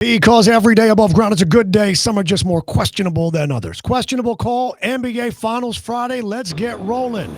Because every day above ground is a good day. Some are just more questionable than others. Questionable call, NBA Finals Friday. Let's get rolling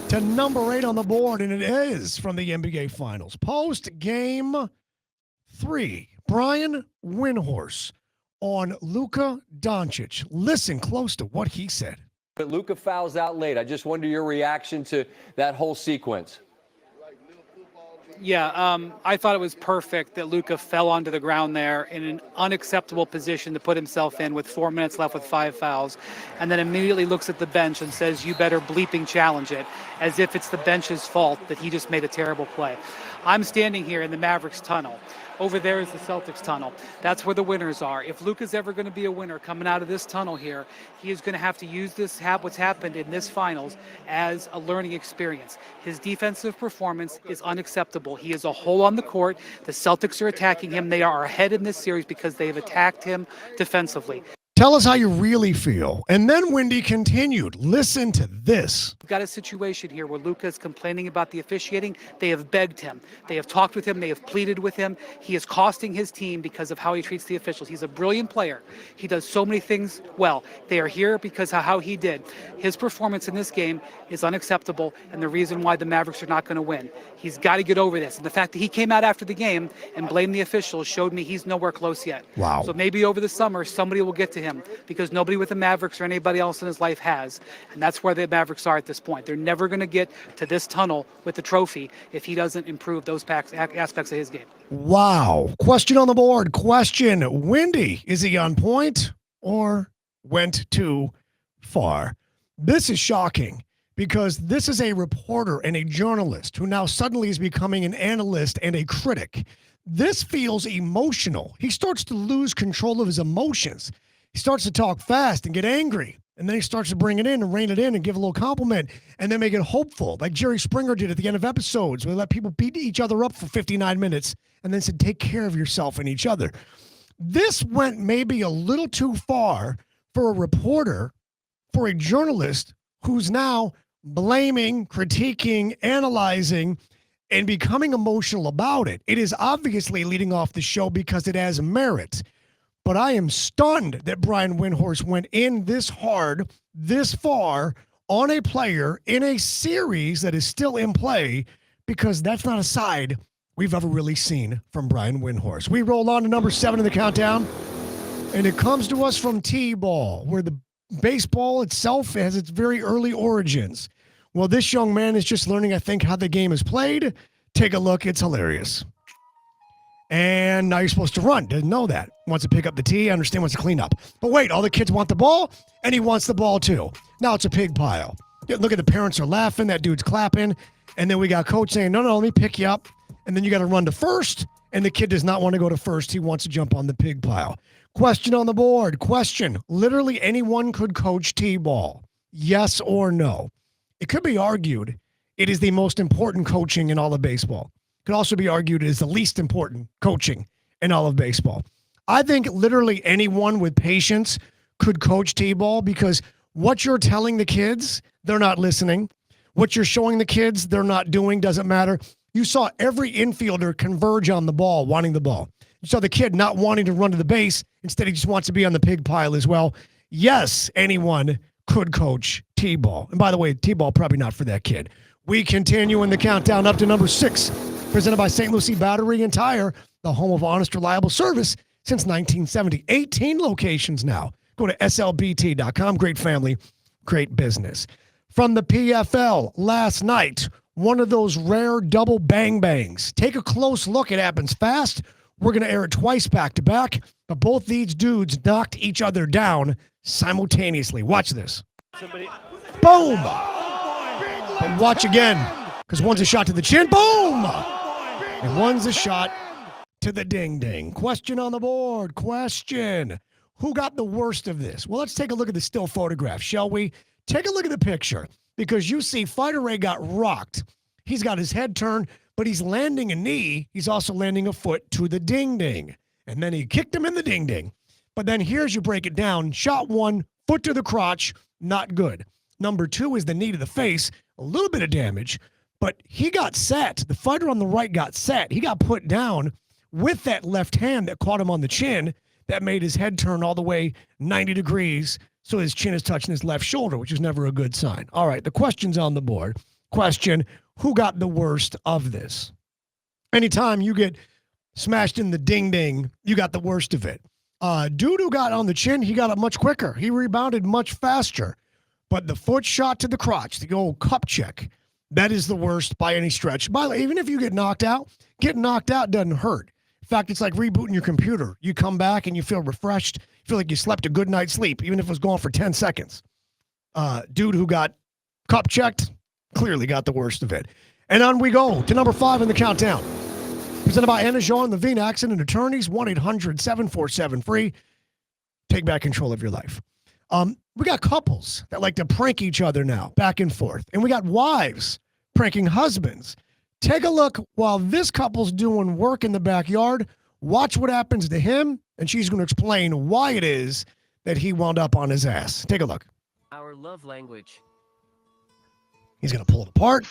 to number 8 on the board, and it is from the NBA Finals. Post game 3, Brian Windhorst on Luca Doncic. Listen close to what he said. But Luca fouls out late. I just wonder your reaction to that whole sequence. Yeah, I thought it was perfect that Luka fell onto the ground there in an unacceptable position to put himself in with 4 minutes left with 5 fouls, and then immediately looks at the bench and says, "You better bleeping challenge it," as if it's the bench's fault that he just made a terrible play. I'm standing here in the Mavericks tunnel. Over there is the Celtics tunnel. That's where the winners are. If Luka's ever going to be a winner coming out of this tunnel here, he is going to have to use what's happened in this finals as a learning experience. His defensive performance is unacceptable. He is a hole on the court. The Celtics are attacking him. They are ahead in this series because they have attacked him defensively. Tell us how you really feel. And then Wendy continued. Listen to this. We've got a situation here where Luka is complaining about the officiating. They have begged him. They have talked with him. They have pleaded with him. He is costing his team because of how he treats the officials. He's a brilliant player. He does so many things well. They are here because of how he did. His performance in this game is unacceptable, and the reason why the Mavericks are not going to win. He's got to get over this. And the fact that he came out after the game and blamed the officials showed me he's nowhere close yet. Wow. So maybe over the summer, somebody will get to him, because nobody with the Mavericks or anybody else in his life has. And that's where the Mavericks are at this point. They're never going to get to this tunnel with the trophy if he doesn't improve those aspects of his game. Wow. Question on the board. Question. Wendy, is he on point or went too far? This is shocking because this is a reporter and a journalist who now suddenly is becoming an analyst and a critic. This feels emotional. He starts to lose control of his emotions. He starts to talk fast and get angry. And then he starts to bring it in and rein it in and give a little compliment and then make it hopeful, like Jerry Springer did at the end of episodes, where he let people beat each other up for 59 minutes and then said, take care of yourself and each other. This went maybe a little too far for a reporter, for a journalist who's now blaming, critiquing, analyzing, and becoming emotional about it. It is obviously leading off the show because it has merit. But I am stunned that Brian Windhorst went in this hard, this far, on a player in a series that is still in play, because that's not a side we've ever really seen from Brian Windhorst. We roll on to number 7 in the countdown, and it comes to us from T-ball, where the baseball itself has its very early origins. Well, this young man is just learning, I think, how the game is played. Take a look. It's hilarious. And now you're supposed to run. Didn't know that. Wants to pick up the tee. I understand wants to clean up. But wait, all the kids want the ball, and he wants the ball too. Now it's a pig pile. Look at the parents are laughing. That dude's clapping. And then we got coach saying, no, let me pick you up. And then you got to run to first. And the kid does not want to go to first. He wants to jump on the pig pile. Question on the board. Question. Literally anyone could coach T-ball. Yes or no? It could be argued it is the most important coaching in all of baseball. Could also be argued as the least important coaching in all of baseball. I think literally anyone with patience could coach T-ball, because what you're telling the kids, they're not listening. What you're showing the kids, they're not doing, doesn't matter. You saw every infielder converge on the ball, wanting the ball. You saw the kid not wanting to run to the base. Instead, he just wants to be on the pig pile as well. Yes, anyone could coach T-ball. And by the way, T-ball probably not for that kid. We continue in the countdown up to number 6. Presented by St. Lucie Battery and Tire, the home of honest, reliable service since 1970. 18 locations now. Go to slbt.com. Great family, great business. From the PFL last night, one of those rare double bang-bangs. Take a close look. It happens fast. We're going to air it twice back-to-back, but both these dudes knocked each other down simultaneously. Watch this. Boom! And watch again, because one's a shot to the chin. Boom! And one's a shot to the ding-ding. Question on the board. Question. Who got the worst of this? Well, let's take a look at the still photograph, shall we? Take a look at the picture, because you see Fighter Ray got rocked. He's got his head turned, but he's landing a knee. He's also landing a foot to the ding-ding. And then he kicked him in the ding-ding. But then here's you break it down. Shot 1, foot to the crotch, not good. Number 2 is the knee to the face, a little bit of damage, but he got set. The fighter on the right got set. He got put down with that left hand that caught him on the chin that made his head turn all the way 90 degrees. So his chin is touching his left shoulder, which is never a good sign. All right, the question's on the board. Question, who got the worst of this? Anytime you get smashed in the ding-ding, you got the worst of it. Dude who got on the chin, he got it much quicker. He rebounded much faster. But the foot shot to the crotch, the old cup check, that is the worst by any stretch. By the way, even if you get knocked out doesn't hurt. In fact, it's like rebooting your computer. You come back and you feel refreshed. You feel like you slept a good night's sleep, even if it was gone for 10 seconds. Dude who got cup checked clearly got the worst of it. And on we go to number 5 in the countdown. Presented by Anna Shaw and Levine Accident Attorneys, 1-800-747-FREE. Take back control of your life. We got couples that like to prank each other now, back and forth. And we got wives pranking husbands. Take a look while this couple's doing work in the backyard. Watch what happens to him, and she's going to explain why it is that he wound up on his ass. Take a look. Our love language. He's going to pull it apart.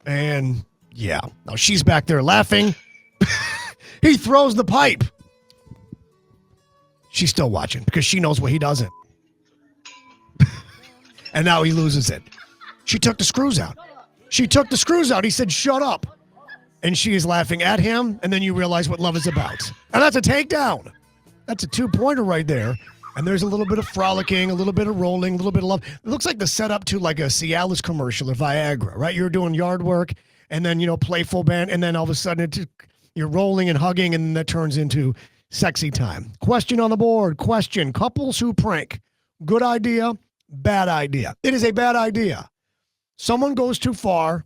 And, yeah. Now she's back there laughing. He throws the pipe. She's still watching because she knows what he doesn't. And now he loses it. She took the screws out. He said, shut up. And she is laughing at him. And then you realize what love is about. And that's a takedown. That's a 2-pointer right there. And there's a little bit of frolicking, a little bit of rolling, a little bit of love. It looks like the setup to like a Cialis commercial or Viagra, right? You're doing yard work and then, playful band. And then all of a sudden you're rolling and hugging and that turns into sexy time. Question on the board. Question. Couples who prank. Good idea, bad idea. It is a bad idea. Someone goes too far.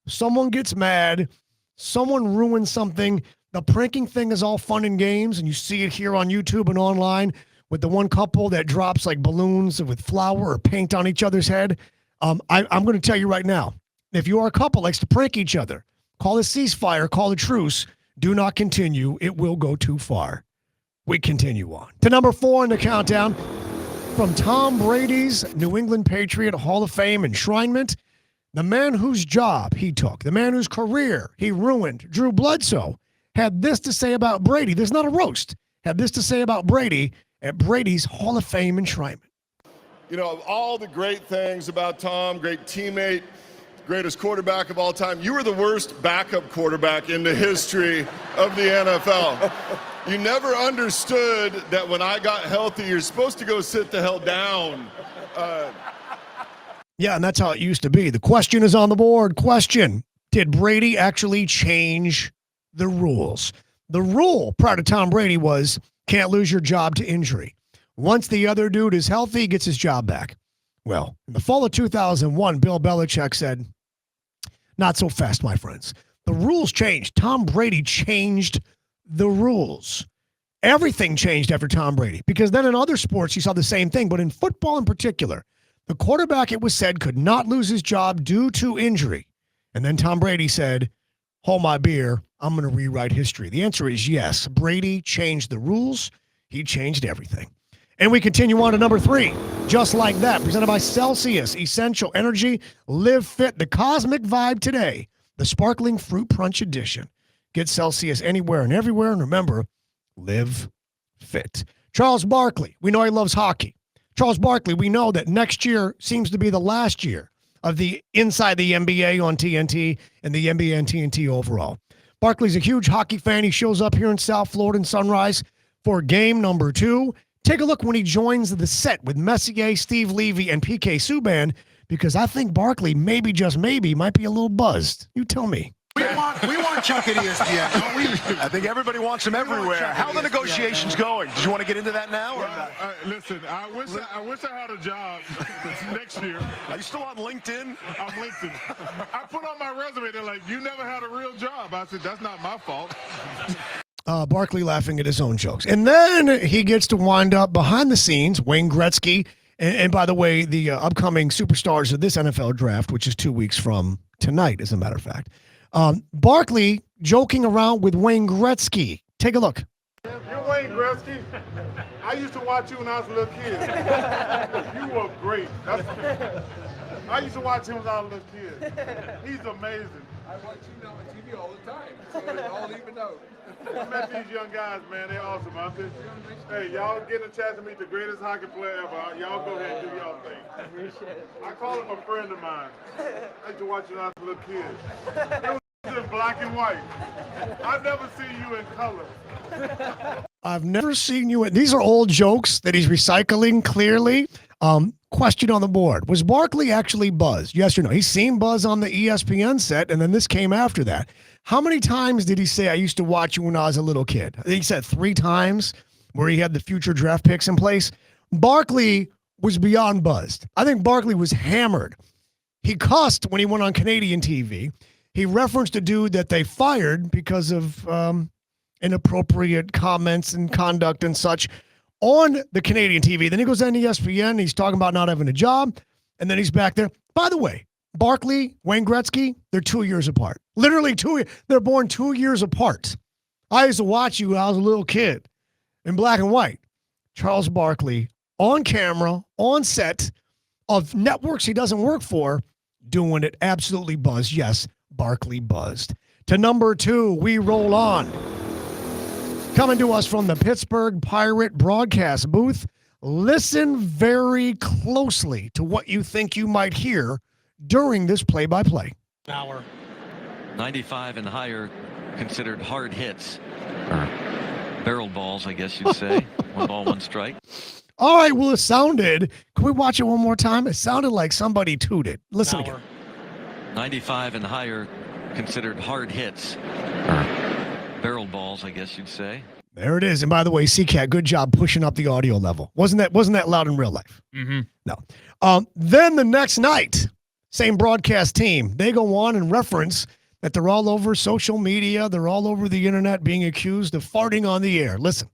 Someone gets mad. Someone ruins something. The pranking thing is all fun and games, and you see it here on YouTube and online with the one couple that drops like balloons with flour or paint on each other's head. I'm going to tell you right now, if you are a couple that likes to prank each other, call a ceasefire, call a truce. Do not continue. It will go too far. We continue on. To number 4 in the countdown, from Tom Brady's New England Patriot Hall of Fame enshrinement, the man whose job he took, the man whose career he ruined, Drew Bledsoe, had this to say about Brady. There's not a roast. Had this to say about Brady at Brady's Hall of Fame enshrinement. All the great things about Tom, great teammate, greatest quarterback of all time. You were the worst backup quarterback in the history of the NFL. You never understood that when I got healthy, you're supposed to go sit the hell down. Yeah, and that's how it used to be. The question is on the board. Question, did Brady actually change the rules? The rule prior to Tom Brady was can't lose your job to injury. Once the other dude is healthy, he gets his job back. Well, in the fall of 2001, Bill Belichick said, not so fast, my friends. The rules changed. Tom Brady changed the rules. Everything changed after Tom Brady because then in other sports, you saw the same thing. But in football in particular, the quarterback, it was said, could not lose his job due to injury. And then Tom Brady said, hold my beer, I'm going to rewrite history. The answer is yes. Brady changed the rules. He changed everything. And we continue on to number 3. Just like that, presented by Celsius, Essential Energy, Live Fit, the cosmic vibe today, the Sparkling Fruit Punch Edition. Get Celsius anywhere and everywhere. And remember, live fit. Charles Barkley, we know he loves hockey. Charles Barkley, we know that next year seems to be the last year of the Inside the NBA on TNT and the NBA on TNT overall. Barkley's a huge hockey fan. He shows up here in South Florida in Sunrise for game number 2. Take a look when he joins the set with Messier, Steve Levy, and PK Subban, because I think Barkley, maybe, just maybe, might be a little buzzed. You tell me. We want Chuck at ESPN, don't we? I think everybody wants him everywhere. How are the negotiations going? Did you want to get into that now? Well, listen, I wish I had a job next year. Are you still on LinkedIn? I'm LinkedIn. I put on my resume, they're like, you never had a real job. I said, that's not my fault. Barkley laughing at his own jokes. And then he gets to wind up behind the scenes, Wayne Gretzky. And by the way, the upcoming superstars of this NFL draft, which is 2 weeks from tonight, as a matter of fact. Barkley joking around with Wayne Gretzky. Take a look. You're Wayne Gretzky. I used to watch you when I was a little kid. You were great. I used to watch him when I was a little kid. He's amazing. I watch you on TV all the time, so they all even know. I met these young guys, man. They're awesome. Hey, y'all getting a chance to meet the greatest hockey player ever. Y'all go ahead and do y'all thing. I appreciate it. I call him a friend of mine. I used to watch you when I was a little kid. It was in black and white. I've never seen you in color. I've never seen you. These are old jokes that he's recycling clearly. Question on the board. Was Barkley actually buzzed? Yes or no? He's seen Buzz on the ESPN set, and then this came after that. How many times did he say, I used to watch you when I was a little kid? I think he said 3 times where he had the future draft picks in place. Barkley was beyond buzzed. I think Barkley was hammered. He cussed when he went on Canadian TV. He referenced a dude that they fired because of inappropriate comments and conduct and such on the Canadian TV. Then he goes on ESPN. He's talking about not having a job. And then he's back there. By the way, Barkley, Wayne Gretzky, they're 2 years apart. Literally 2 years. They're born 2 years apart. I used to watch you when I was a little kid in black and white. Charles Barkley on camera, on set of networks he doesn't work for, doing it absolutely buzzed. Yes, Barkley buzzed. To number 2, we roll on. Coming to us from the Pittsburgh Pirate broadcast booth, listen very closely to what you think you might hear during this play-by-play. Hour. 95 and higher considered hard hits. Or barrel balls, I guess you'd say. 1 ball, 1 strike. All right, well, it sounded, can we watch it one more time? It sounded like somebody tooted. Listen again. 95 and higher considered hard hits. Or barrel balls, I guess you'd say. There it is. And by the way, CCAT, good job pushing up the audio level. Wasn't that loud in real life? Mm-hmm. No. Then the next night, same broadcast team, they go on and reference that they're all over social media. They're all over the internet being accused of farting on the air. Listen.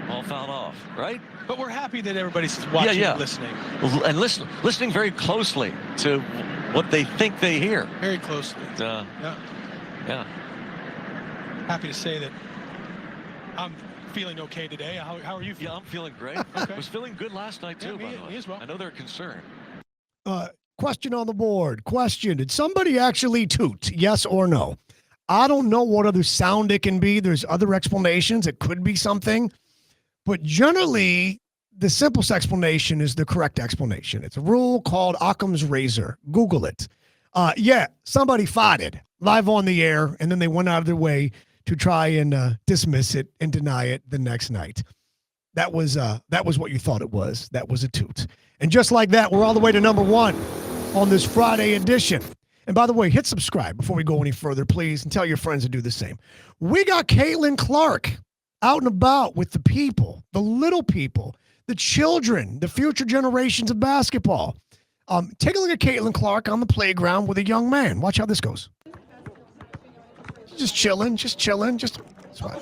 All fouled off, right? But we're happy that everybody's watching and listening. And listening very closely to what they think they hear. Very closely. Yeah. Happy to say that I'm feeling okay today. How are you feeling? Yeah, I'm feeling great. Okay. I was feeling good last night, too, by the way. Me as well. I know they're concerned. Question on the board. Question. Did somebody actually toot? Yes or no? I don't know what other sound it can be. There's other explanations. It could be something. But generally, the simplest explanation is the correct explanation. It's a rule called Occam's razor. Google it. Somebody farted live on the air, and then they went out of their way to try and dismiss it and deny it the next night. That was what you thought it was. That was a toot. And just like that, we're all the way to number 1 on this Friday edition. And by the way, hit subscribe before we go any further, please, and tell your friends to do the same. We got Caitlin Clark out and about with the people, the little people, the children, the future generations of basketball. Take a look at Caitlin Clark on the playground with a young man. Watch how this goes. Just chilling. That's right.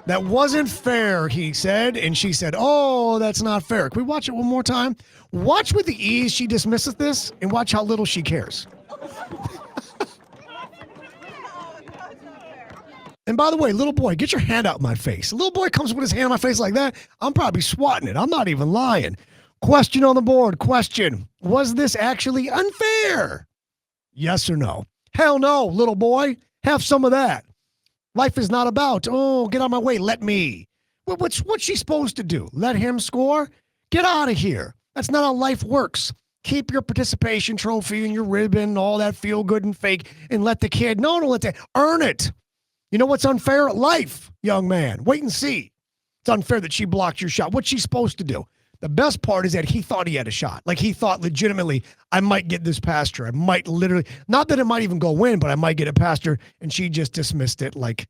That wasn't fair, he said, and she said, oh, that's not fair. Can we watch it one more time? Watch with the ease she dismisses this, and watch how little she cares. And by the way, little boy, get your hand out my face. A little boy comes with his hand on my face like that, I'm probably swatting it. I'm not even lying. Question on the board. Question. Was this actually unfair? Yes or no? Hell no, little boy. Have some of that. Life is not about, oh, get out of my way, let me. What's she supposed to do? Let him score? Get out of here. That's not how life works. Keep your participation trophy and your ribbon and all that feel good and fake and let the kid, no, let that, earn it. You know what's unfair? Life, young man. Wait and see. It's unfair that she blocked your shot. What's she supposed to do? The best part is that he thought he had a shot. Like he thought legitimately, I might get this past her. I might literally, not that it might even go in, but I might get it past her. And she just dismissed it like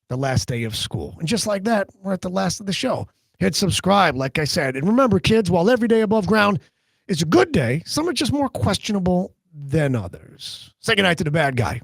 the last day of school. And just like that, we're at the last of the show. Hit subscribe, like I said. And remember, kids, while every day above ground is a good day, some are just more questionable than others. Say goodnight to the bad guy.